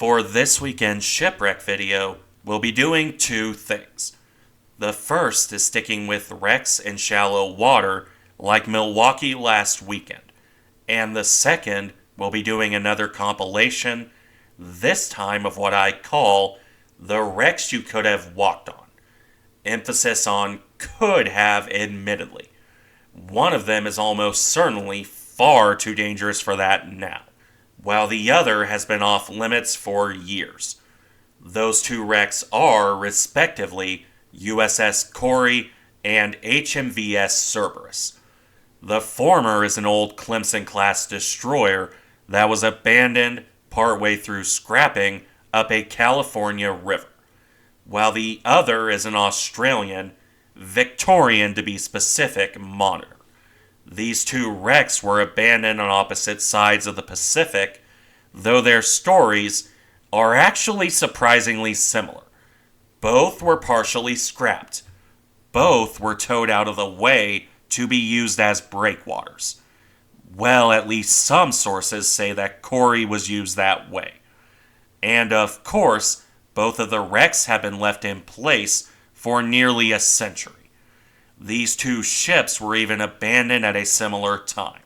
For this weekend's shipwreck video, we'll be doing two things. The first is sticking with wrecks in shallow water like Milwaukee last weekend. And the second, we'll be doing another compilation, this time of what I call the wrecks you could have walked on. Emphasis on could have, admittedly. One of them is almost certainly far too dangerous for that now, while the other has been off limits for years. Those two wrecks are, respectively, USS Corey and HMVS Cerberus. The former is an old Clemson-class destroyer that was abandoned partway through scrapping up a California river, while the other is an Australian, Victorian to be specific, monitor. These two wrecks were abandoned on opposite sides of the Pacific, though their stories are actually surprisingly similar. Both were partially scrapped. Both were towed out of the way to be used as breakwaters. Well, at least some sources say that Corey was used that way. And of course, both of the wrecks have been left in place for nearly a century. These two ships were even abandoned at a similar time.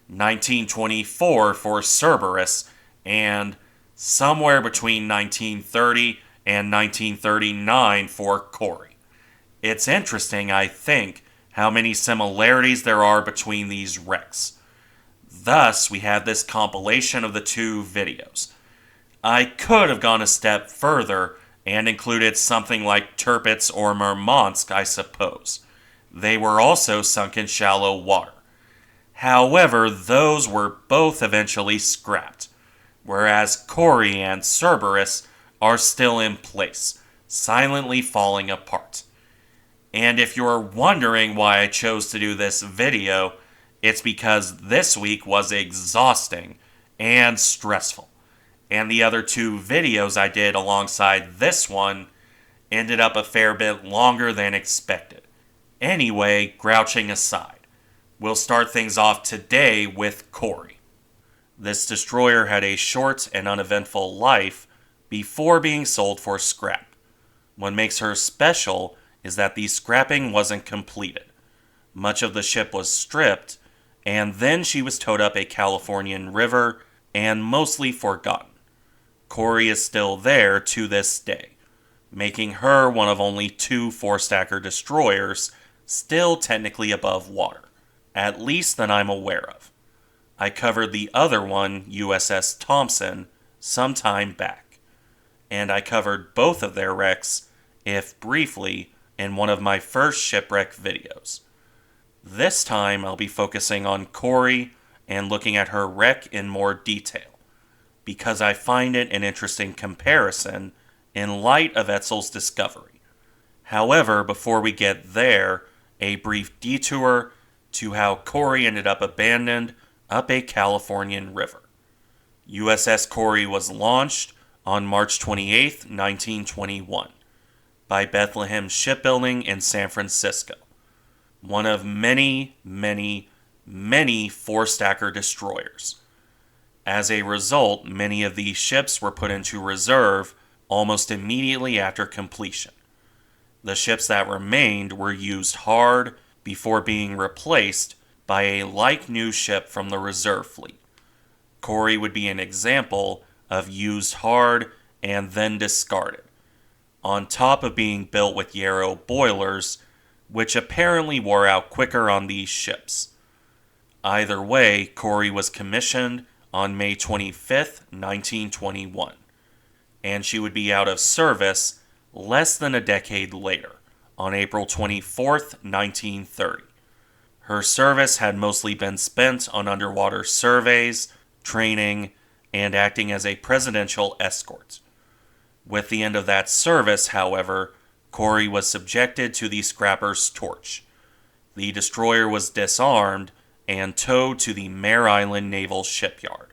1924 for Cerberus and somewhere between 1930 and 1939 for Corey. It's interesting, I think, how many similarities there are between these wrecks. Thus, we have this compilation of the two videos. I could have gone a step further and included something like Tirpitz or Murmansk, I suppose. They were also sunk in shallow water. However, those were both eventually scrapped, whereas Corry and Cerberus are still in place, silently falling apart. And if you're wondering why I chose to do this video, it's because this week was exhausting and stressful. And the other two videos I did alongside this one ended up a fair bit longer than expected. Anyway, grouching aside, we'll start things off today with Corey. This destroyer had a short and uneventful life before being sold for scrap. What makes her special is that the scrapping wasn't completed. Much of the ship was stripped, and then she was towed up a Californian river and mostly forgotten. Corey is still there to this day, making her one of only two four-stacker destroyers still technically above water, at least that I'm aware of. I covered the other one, USS Thompson, some time back, and I covered both of their wrecks, if briefly, in one of my first shipwreck videos. This time I'll be focusing on Corey and looking at her wreck in more detail, because I find it an interesting comparison in light of Etzel's discovery. However, before we get there, a brief detour to how Corey ended up abandoned up a Californian river. USS Corey was launched on March 28, 1921, by Bethlehem Shipbuilding in San Francisco, one of many four-stacker destroyers. As a result, many of these ships were put into reserve almost immediately after completion. The ships that remained were used hard before being replaced by a like-new ship from the reserve fleet. Corey would be an example of used hard and then discarded, on top of being built with Yarrow boilers, which apparently wore out quicker on these ships. Either way, Corey was commissioned on May 25, 1921, and she would be out of service less than a decade later, on April 24, 1930. Her service had mostly been spent on underwater surveys, training, and acting as a presidential escort. With the end of that service, however, Corey was subjected to the scrapper's torch. The destroyer was disarmed and towed to the Mare Island Naval Shipyard,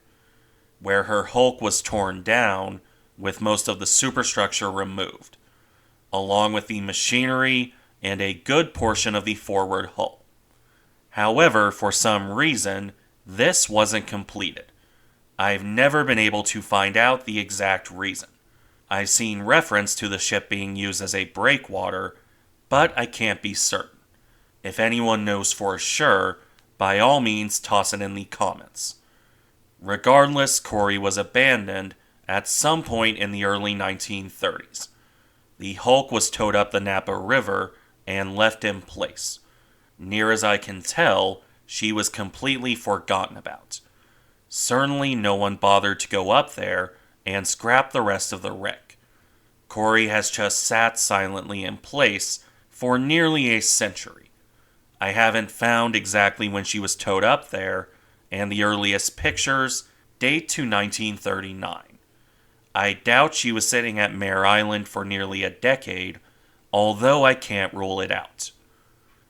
where her hulk was torn down with most of the superstructure removed, along with the machinery and a good portion of the forward hull. However, for some reason, this wasn't completed. I've never been able to find out the exact reason. I've seen reference to the ship being used as a breakwater, but I can't be certain. If anyone knows for sure, by all means toss it in the comments. Regardless, Corey was abandoned at some point in the early 1930s. The hulk was towed up the Napa River and left in place. Near as I can tell, she was completely forgotten about. Certainly no one bothered to go up there and scrap the rest of the wreck. Corey has just sat silently in place for nearly a century. I haven't found exactly when she was towed up there, and the earliest pictures date to 1939. I doubt she was sitting at Mare Island for nearly a decade, although I can't rule it out.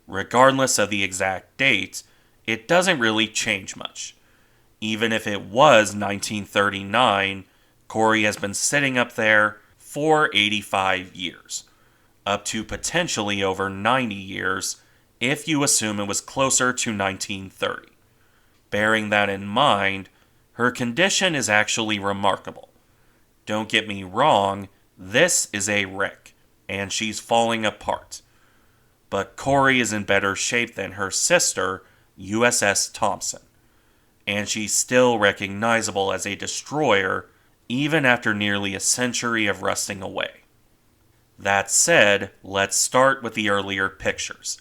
Regardless of the exact date, it doesn't really change much. Even if it was 1939, Corey has been sitting up there for 85 years, up to potentially over 90 years if you assume it was closer to 1930. Bearing that in mind, her condition is actually remarkable. Don't get me wrong, this is a wreck, and she's falling apart. But Corey is in better shape than her sister, USS Thompson, and she's still recognizable as a destroyer even after nearly a century of rusting away. That said, let's start with the earlier pictures,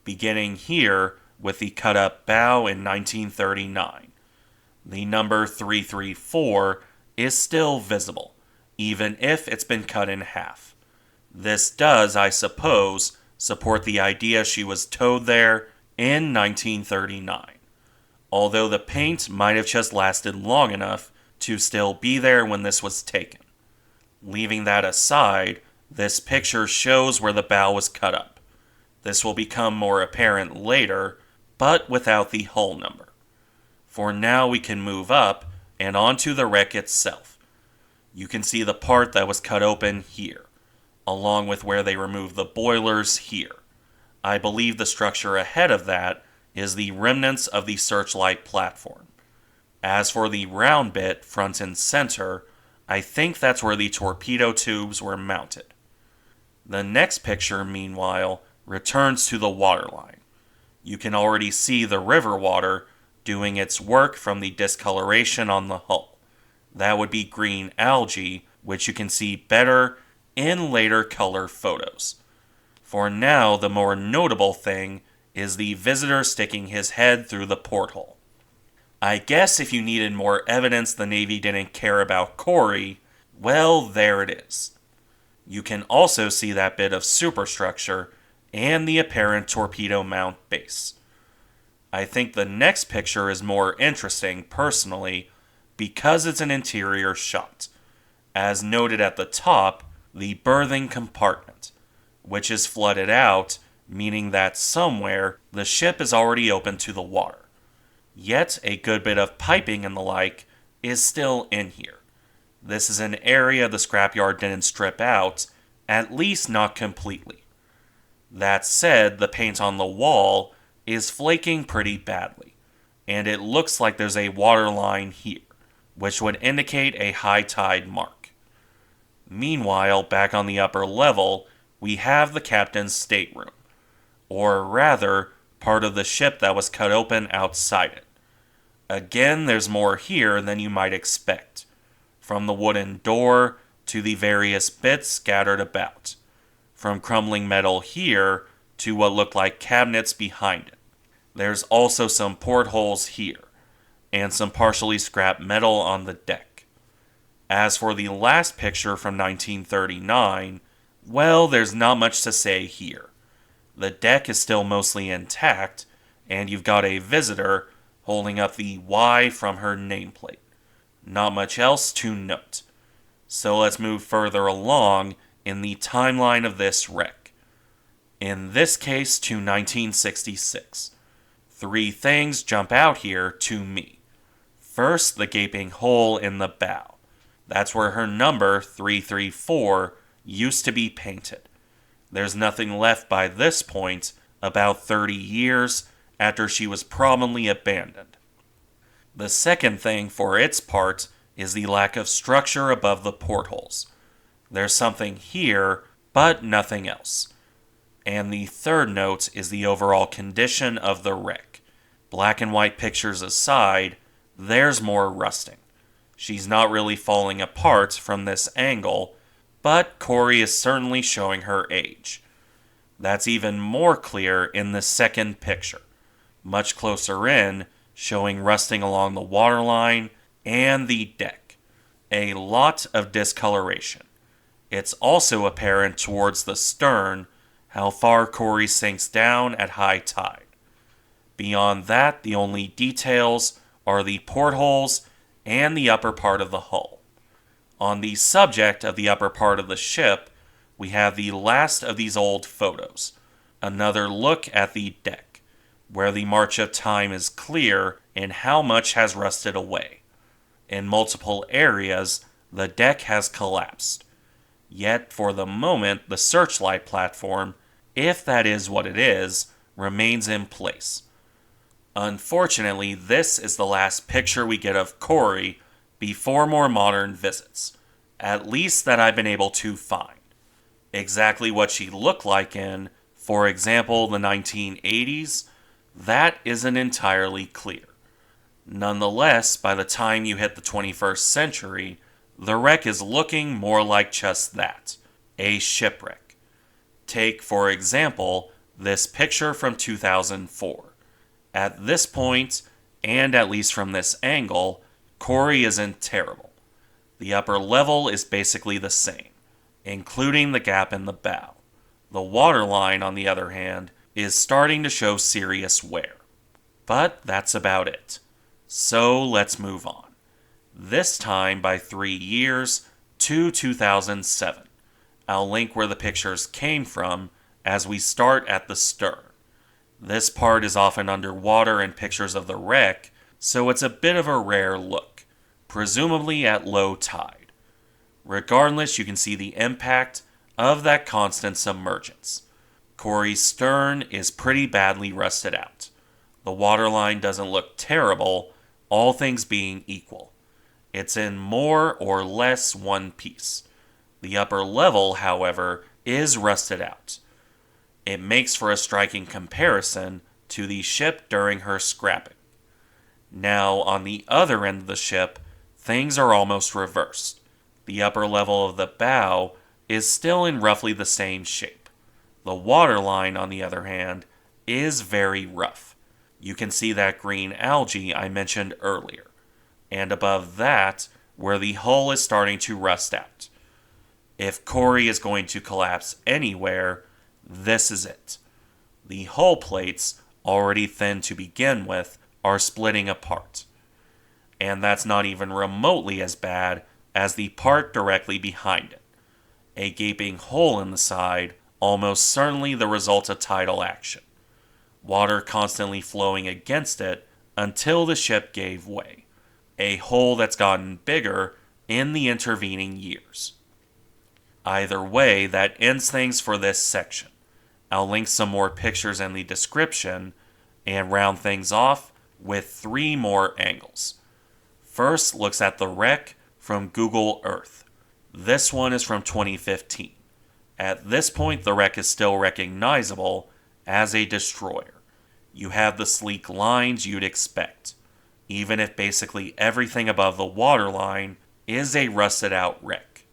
beginning here with the cut-up bow in 1939. The number 334 is still visible, even if it's been cut in half. This does, I suppose, support the idea she was towed there in 1939, although the paint might have just lasted long enough to still be there when this was taken. Leaving that aside, this picture shows where the bow was cut up. This will become more apparent later, but without the hull number. For now we can move up and onto the wreck itself. You can see the part that was cut open here, along with where they removed the boilers here. I believe the structure ahead of that is the remnants of the searchlight platform. As for the round bit, front and center, I think that's where the torpedo tubes were mounted. The next picture, meanwhile, returns to the waterline. You can already see the river water doing its work from the discoloration on the hull. That would be green algae, which you can see better in later color photos. For now, the more notable thing is the visitor sticking his head through the porthole. I guess if you needed more evidence the Navy didn't care about Corey, well, there it is. You can also see that bit of superstructure and the apparent torpedo mount base. I think the next picture is more interesting, personally, because it's an interior shot. As noted at the top, the berthing compartment, which is flooded out, meaning that somewhere the ship is already open to the water. Yet a good bit of piping and the like is still in here. This is an area the scrapyard didn't strip out, at least not completely. That said, the paint on the wall is flaking pretty badly, and it looks like there's a water line here, which would indicate a high tide mark. Meanwhile, back on the upper level, we have the captain's stateroom, or rather, part of the ship that was cut open outside it. Again, there's more here than you might expect, from the wooden door to the various bits scattered about, from crumbling metal here to what look like cabinets behind it. There's also some portholes here, and some partially scrapped metal on the deck. As for the last picture from 1939, well, there's not much to say here. The deck is still mostly intact, and you've got a visitor holding up the Y from her nameplate. Not much else to note. So let's move further along in the timeline of this wreck. In this case, to 1966. 3 things jump out here to me. First, the gaping hole in the bow. That's where her number, 334, used to be painted. There's nothing left by this point, about 30 years after she was probably abandoned. The second thing for its part is the lack of structure above the portholes. There's something here, but nothing else. And the third note is the overall condition of the wreck. Black and white pictures aside, there's more rusting. She's not really falling apart from this angle, but Corey is certainly showing her age. That's even more clear in the second picture, much closer in, showing rusting along the waterline and the deck. A lot of discoloration. It's also apparent towards the stern how far Corey sinks down at high tide. Beyond that, the only details are the portholes and the upper part of the hull. On the subject of the upper part of the ship, we have the last of these old photos. Another look at the deck, where the march of time is clear in how much has rusted away. In multiple areas, the deck has collapsed. Yet, for the moment, the searchlight platform, if that is what it is, remains in place. Unfortunately, this is the last picture we get of Corey before more modern visits, at least that I've been able to find. Exactly what she looked like in, for example, the 1980s, that isn't entirely clear. Nonetheless, by the time you hit the 21st century, the wreck is looking more like just that, a shipwreck. Take, for example, this picture from 2004. At this point, and at least from this angle, Corey isn't terrible. The upper level is basically the same, including the gap in the bow. The waterline, on the other hand, is starting to show serious wear. But that's about it. So let's move on. This time by 3 years to 2007. I'll link where the pictures came from as we start at the stern. This part is often underwater in pictures of the wreck, so it's a bit of a rare look, presumably at low tide. Regardless, you can see the impact of that constant submergence. Corey's stern is pretty badly rusted out. The waterline doesn't look terrible, all things being equal. It's in more or less one piece. The upper level, however, is rusted out. It makes for a striking comparison to the ship during her scrapping. Now, on the other end of the ship, things are almost reversed. The upper level of the bow is still in roughly the same shape. The waterline, on the other hand, is very rough. You can see that green algae I mentioned earlier, and above that, where the hull is starting to rust out. If Corey is going to collapse anywhere, this is it. The hull plates, already thin to begin with, are splitting apart. And that's not even remotely as bad as the part directly behind it. A gaping hole in the side, almost certainly the result of tidal action. Water constantly flowing against it until the ship gave way. A hole that's gotten bigger in the intervening years. Either way, that ends things for this section. I'll link some more pictures in the description and round things off with 3 more angles. First looks at the wreck from Google Earth. This one is from 2015. At this point, the wreck is still recognizable as a destroyer. You have the sleek lines you'd expect, even if basically everything above the waterline is a rusted out wreck.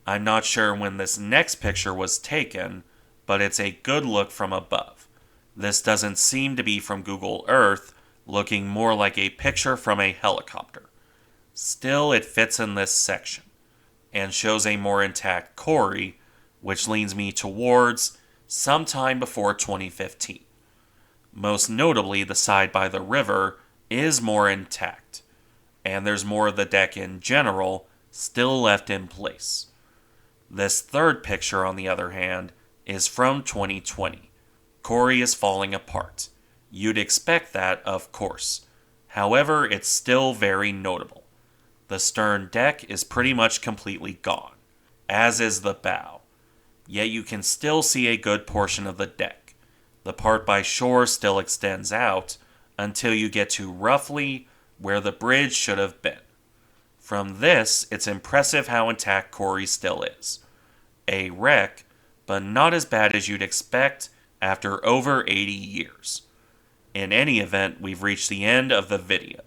I'm not sure when this next picture was taken, but it's a good look from above. This doesn't seem to be from Google Earth, looking more like a picture from a helicopter. Still, it fits in this section, and shows a more intact Corey, which leans me towards sometime before 2015. Most notably, the side by the river is more intact, and there's more of the deck in general still left in place. This third picture, on the other hand, is from 2020. Corey is falling apart. You'd expect that, of course. However, it's still very notable. The stern deck is pretty much completely gone, as is the bow. Yet you can still see a good portion of the deck. The part by shore still extends out until you get to roughly where the bridge should have been. From this, it's impressive how intact Corey still is. A wreck, but not as bad as you'd expect after over 80 years. In any event, we've reached the end of the video,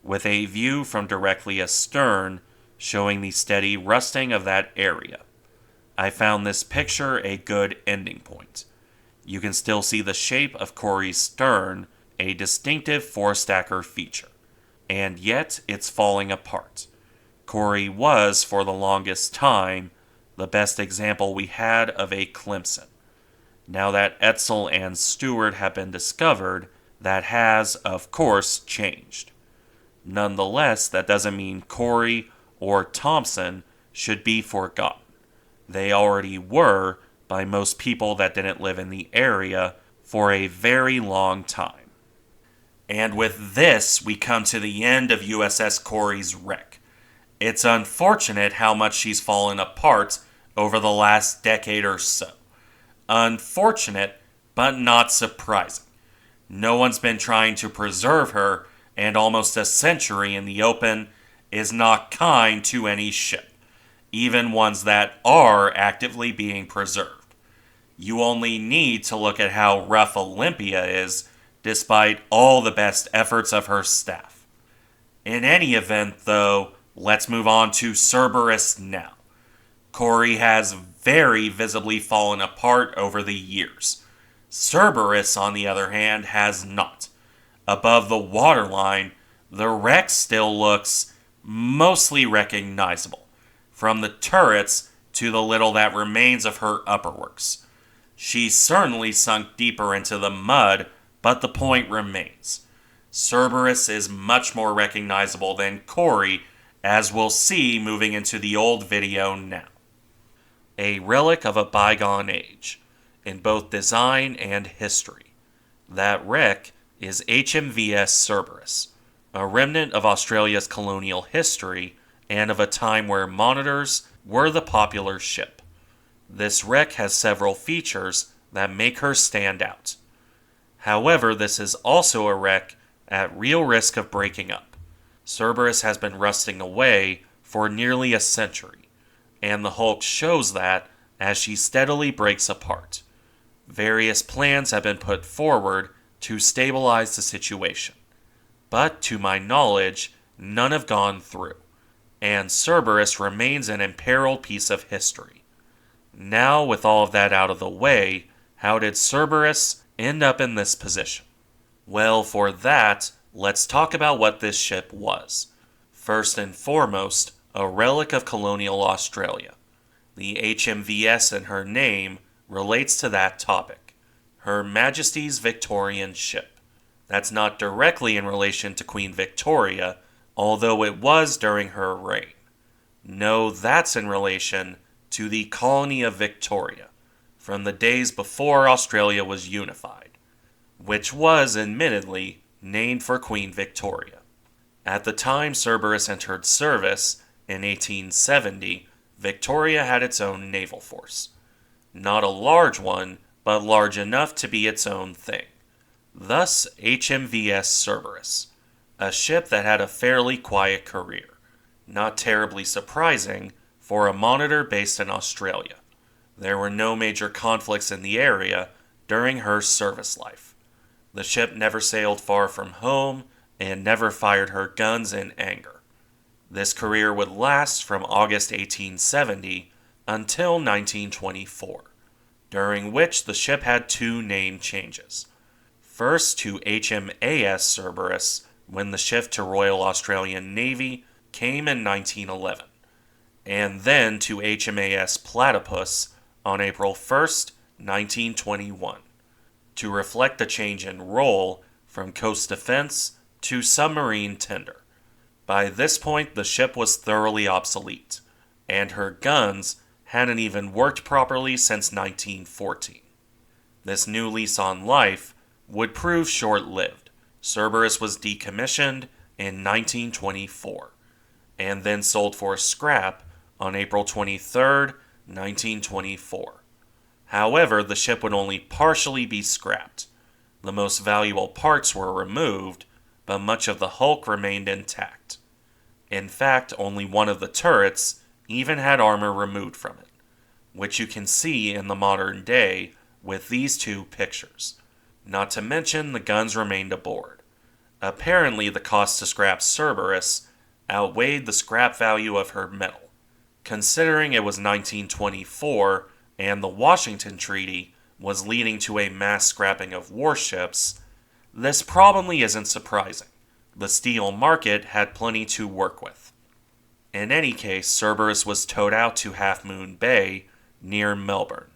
with a view from directly astern showing the steady rusting of that area. I found this picture a good ending point. You can still see the shape of Corey's stern, a distinctive four-stacker feature, and yet it's falling apart. Corey was, for the longest time, the best example we had of a Clemson. Now that Etzel and Stewart have been discovered, that has, of course, changed. Nonetheless, that doesn't mean Corey or Thompson should be forgotten. They already were by most people that didn't live in the area for a very long time. And with this, we come to the end of USS Corey's wreck. It's unfortunate how much she's fallen apart over the last decade or so. Unfortunate, but not surprising. No one's been trying to preserve her, and almost a century in the open is not kind to any ship, even ones that are actively being preserved. You only need to look at how rough Olympia is, despite all the best efforts of her staff. In any event, though, let's move on to Cerberus now. Corey has very visibly fallen apart over the years. Cerberus, on the other hand, has not. Above the waterline, the wreck still looks mostly recognizable, from the turrets to the little that remains of her upperworks. She's certainly sunk deeper into the mud, but the point remains. Cerberus is much more recognizable than Corey, as we'll see moving into the old video now. A relic of a bygone age, in both design and history. That wreck is HMVS Cerberus, a remnant of Australia's colonial history and of a time where monitors were the popular ship. This wreck has several features that make her stand out. However, this is also a wreck at real risk of breaking up. Cerberus has been rusting away for nearly a century, and the hulk shows that as she steadily breaks apart. Various plans have been put forward to stabilize the situation, but to my knowledge, none have gone through, and Cerberus remains an imperiled piece of history. Now, with all of that out of the way, how did Cerberus end up in this position? Well, for that, let's talk about what this ship was. First and foremost, a relic of colonial Australia. The HMVS in her name relates to that topic. Her Majesty's Victorian ship. That's not directly in relation to Queen Victoria, although it was during her reign. No, that's in relation to the colony of Victoria, from the days before Australia was unified, which was, admittedly, named for Queen Victoria. At the time Cerberus entered service, in 1870, Victoria had its own naval force. Not a large one, but large enough to be its own thing. Thus, HMVS Cerberus, a ship that had a fairly quiet career. Not terribly surprising for a monitor based in Australia. There were no major conflicts in the area during her service life. The ship never sailed far from home and never fired her guns in anger. This career would last from August 1870 until 1924, during which the ship had two name changes. First to HMAS Cerberus when the shift to Royal Australian Navy came in 1911, and then to HMAS Platypus on April 1st, 1921, to reflect the change in role from coast defense to submarine tender. By this point, the ship was thoroughly obsolete, and her guns hadn't even worked properly since 1914. This new lease on life would prove short-lived. Cerberus was decommissioned in 1924, and then sold for scrap on April 23, 1924. However, the ship would only partially be scrapped. The most valuable parts were removed, but much of the hulk remained intact. In fact, only one of the turrets even had armor removed from it, which you can see in the modern day with these two pictures. Not to mention the guns remained aboard. Apparently, the cost to scrap Cerberus outweighed the scrap value of her metal. Considering it was 1924 and the Washington Treaty was leading to a mass scrapping of warships, this probably isn't surprising. The steel market had plenty to work with. In any case, Cerberus was towed out to Half Moon Bay near Melbourne,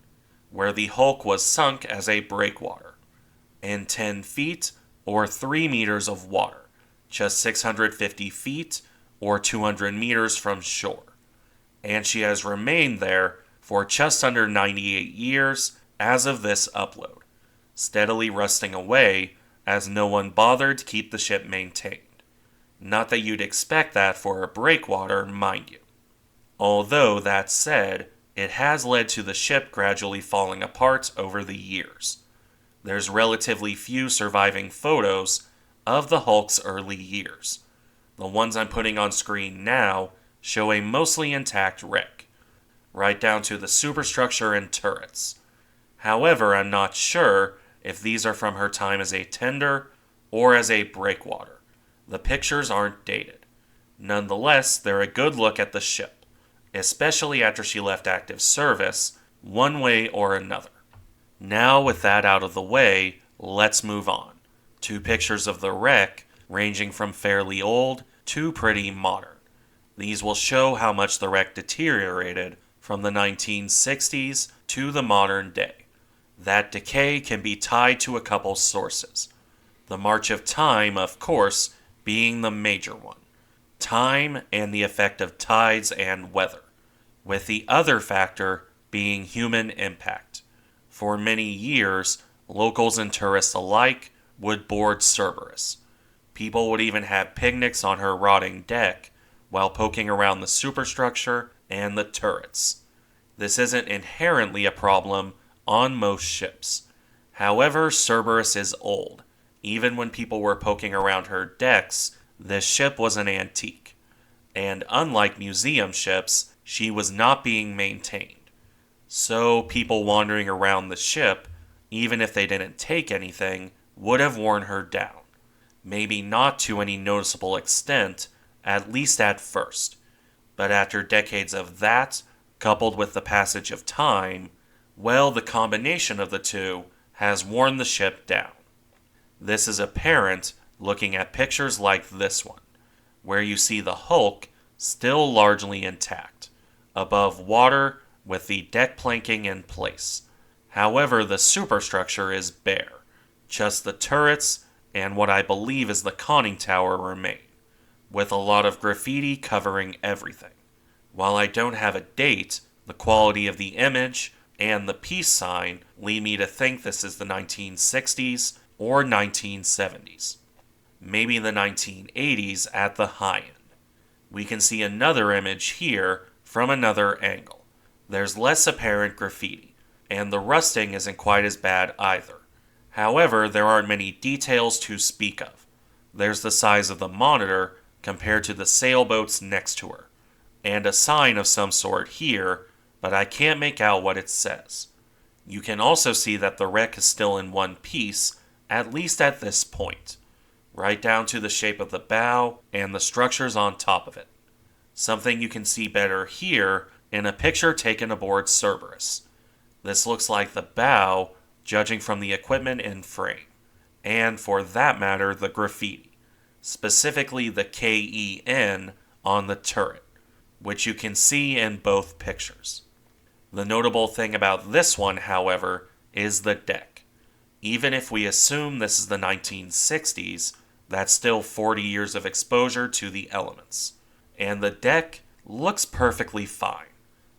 where the hulk was sunk as a breakwater, in 10 feet or 3 meters of water, just 650 feet or 200 meters from shore. And she has remained there for just under 98 years as of this upload, steadily rusting away as no one bothered to keep the ship maintained. Not that you'd expect that for a breakwater, mind you. Although, that said, it has led to the ship gradually falling apart over the years. There's relatively few surviving photos of the Hulk's early years. The ones I'm putting on screen now show a mostly intact wreck, right down to the superstructure and turrets. However, I'm not sure if these are from her time as a tender or as a breakwater. The pictures aren't dated. Nonetheless, they're a good look at the ship, especially after she left active service, one way or another. Now, with that out of the way, let's move on to pictures of the wreck ranging from fairly old to pretty modern. These will show how much the wreck deteriorated from the 1960s to the modern day. That decay can be tied to a couple sources. The march of time, of course, being the major one. Time and the effect of tides and weather, with the other factor being human impact. For many years, locals and tourists alike would board Cerberus. People would even have picnics on her rotting deck while poking around the superstructure and the turrets. This isn't inherently a problem on most ships. However, Cerberus is old. Even when people were poking around her decks, this ship was an antique. And unlike museum ships, she was not being maintained. So people wandering around the ship, even if they didn't take anything, would have worn her down. Maybe not to any noticeable extent, at least at first. But after decades of that, coupled with the passage of time, well, the combination of the two has worn the ship down. This is apparent looking at pictures like this one, where you see the hulk still largely intact, above water with the deck planking in place. However, the superstructure is bare. Just the turrets and what I believe is the conning tower remain, with a lot of graffiti covering everything. While I don't have a date, the quality of the image and the peace sign lead me to think this is the 1960s or 1970s. Maybe the 1980s at the high end. We can see another image here from another angle. There's less apparent graffiti, and the rusting isn't quite as bad either. However, there aren't many details to speak of. There's the size of the monitor compared to the sailboats next to her, and a sign of some sort here, but I can't make out what it says. You can also see that the wreck is still in one piece, at least at this point, right down to the shape of the bow and the structures on top of it. Something you can see better here in a picture taken aboard Cerberus. This looks like the bow, judging from the equipment in frame, and for that matter, the graffiti, specifically the KEN on the turret, which you can see in both pictures. The notable thing about this one, however, is the deck. Even if we assume this is the 1960s, that's still 40 years of exposure to the elements. And the deck looks perfectly fine.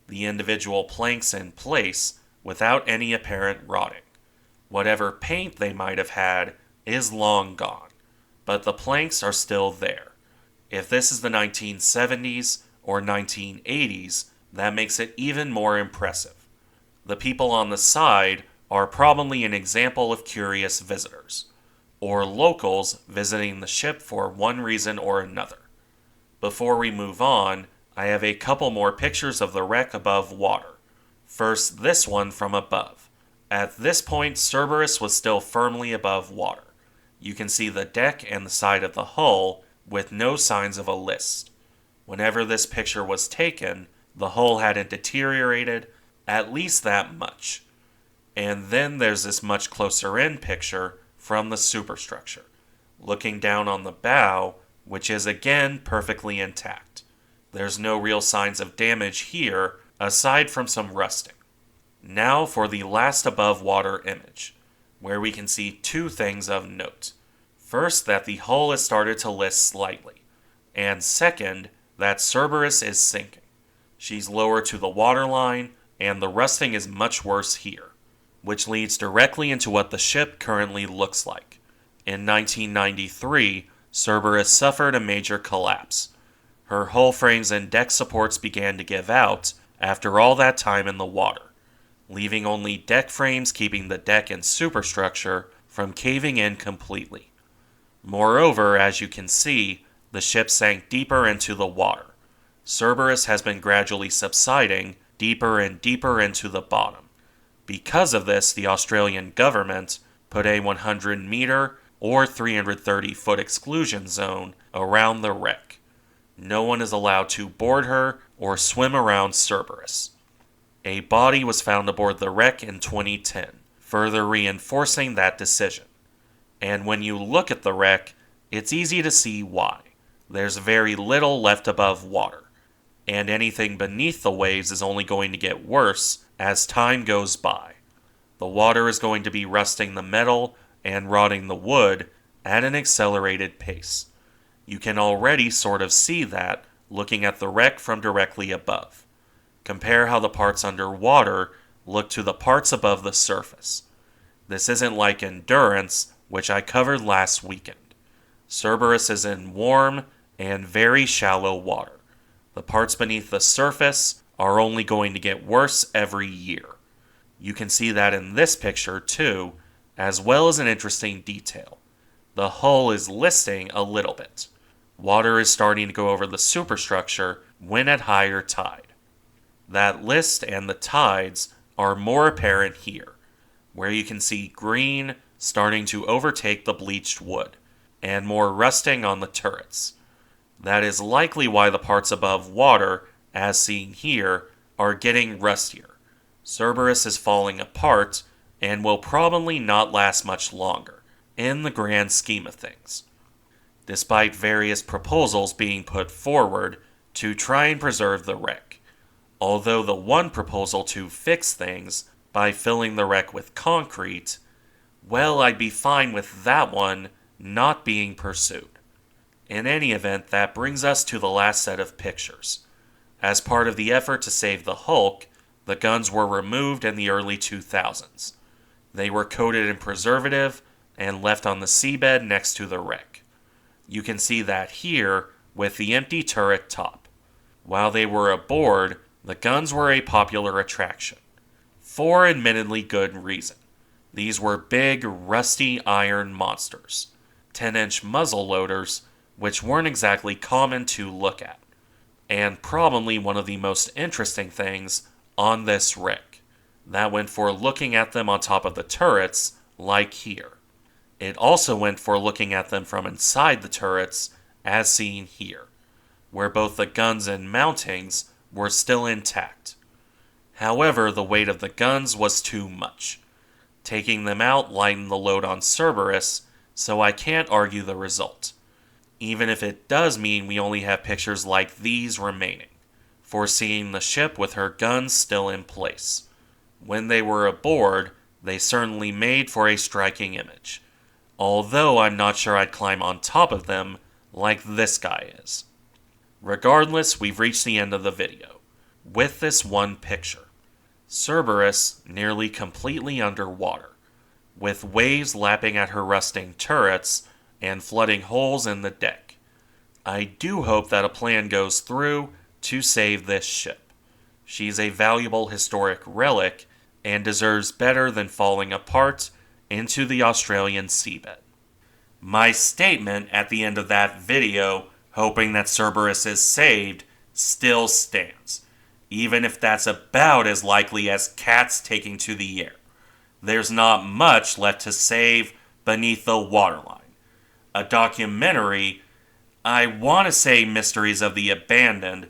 The individual planks in place without any apparent rotting. Whatever paint they might have had is long gone, but the planks are still there. If this is the 1970s or 1980s, that makes it even more impressive. The people on the side are probably an example of curious visitors. or locals visiting the ship for one reason or another. Before we move on, I have a couple more pictures of the wreck above water. First, this one from above. At this point, Cerberus was still firmly above water. You can see the deck and the side of the hull with no signs of a list. Whenever this picture was taken, the hull hadn't deteriorated at least that much. And then there's this much closer in picture from the superstructure, looking down on the bow, which is again perfectly intact. There's no real signs of damage here, aside from some rusting. Now for the last above water image, where we can see two things of note. First, that the hull has started to list slightly, and second, that Cerberus is sinking. She's lower to the waterline, and the rusting is much worse here, which leads directly into what the ship currently looks like. In 1993, Cerberus suffered a major collapse. Her hull frames and deck supports began to give out after all that time in the water, leaving only deck frames keeping the deck and superstructure from caving in completely. Moreover, as you can see, the ship sank deeper into the water. Cerberus has been gradually subsiding deeper and deeper into the bottom. Because of this, the Australian government put a 100-meter or 330-foot exclusion zone around the wreck. No one is allowed to board her or swim around Cerberus. A body was found aboard the wreck in 2010, further reinforcing that decision. And when you look at the wreck, it's easy to see why. There's very little left above water, and anything beneath the waves is only going to get worse as time goes by. The water is going to be rusting the metal and rotting the wood at an accelerated pace. You can already sort of see that looking at the wreck from directly above. Compare how the parts underwater look to the parts above the surface. This isn't like Endurance, which I covered last weekend. Cerberus is in warm and very shallow water. The parts beneath the surface are only going to get worse every year. You can see that in this picture too, as well as an interesting detail. The hull is listing a little bit. Water is starting to go over the superstructure when at higher tide. That list and the tides are more apparent here, where you can see green starting to overtake the bleached wood, and more rusting on the turrets. That is likely why the parts above water, as seen here, are getting rustier. Cerberus is falling apart, and will probably not last much longer, in the grand scheme of things. Despite various proposals being put forward to try and preserve the wreck. Although the one proposal to fix things by filling the wreck with concrete, well, I'd be fine with that one not being pursued. In any event, that brings us to the last set of pictures. As part of the effort to save the Hulk, the guns were removed in the early 2000s. They were coated in preservative and left on the seabed next to the wreck. You can see that here with the empty turret top. While they were aboard, the guns were a popular attraction. For admittedly good reason. These were big, rusty iron monsters, 10-inch muzzle loaders, which weren't exactly common to look at, and probably one of the most interesting things on this wreck. That went for looking at them on top of the turrets, like here. It also went for looking at them from inside the turrets, as seen here, where both the guns and mountings were still intact. However, the weight of the guns was too much. Taking them out lightened the load on Cerberus, so I can't argue the result. Even if it does mean we only have pictures like these remaining, foreseeing the ship with her guns still in place. When they were aboard, they certainly made for a striking image, although I'm not sure I'd climb on top of them like this guy is. Regardless, we've reached the end of the video, with this one picture. Cerberus nearly completely underwater, with waves lapping at her rusting turrets and flooding holes in the deck. I do hope that a plan goes through to save this ship. She's a valuable historic relic and deserves better than falling apart into the Australian seabed. My statement at the end of that video, hoping that Cerberus is saved, still stands, even if that's about as likely as cats taking to the air. There's not much left to save beneath the waterline. A documentary, I want to say Mysteries of the Abandoned,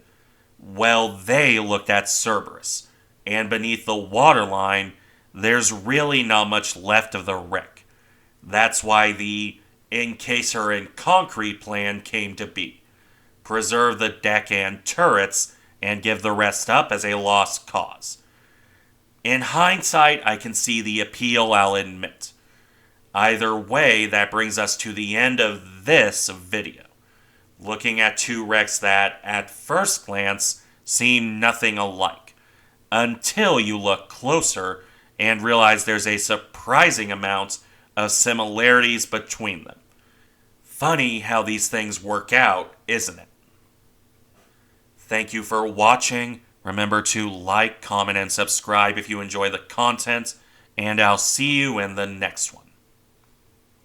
well, they looked at Cerberus, and beneath the waterline, there's really not much left of the wreck. That's why the encase her in concrete plan came to be. Preserve the deck and turrets, and give the rest up as a lost cause. In hindsight, I can see the appeal, I'll admit. Either way, that brings us to the end of this video. Looking at two wrecks that, at first glance, seem nothing alike, until you look closer and realize there's a surprising amount of similarities between them. Funny how these things work out, isn't it? Thank you for watching. Remember to like, comment, and subscribe if you enjoy the content, and I'll see you in the next one.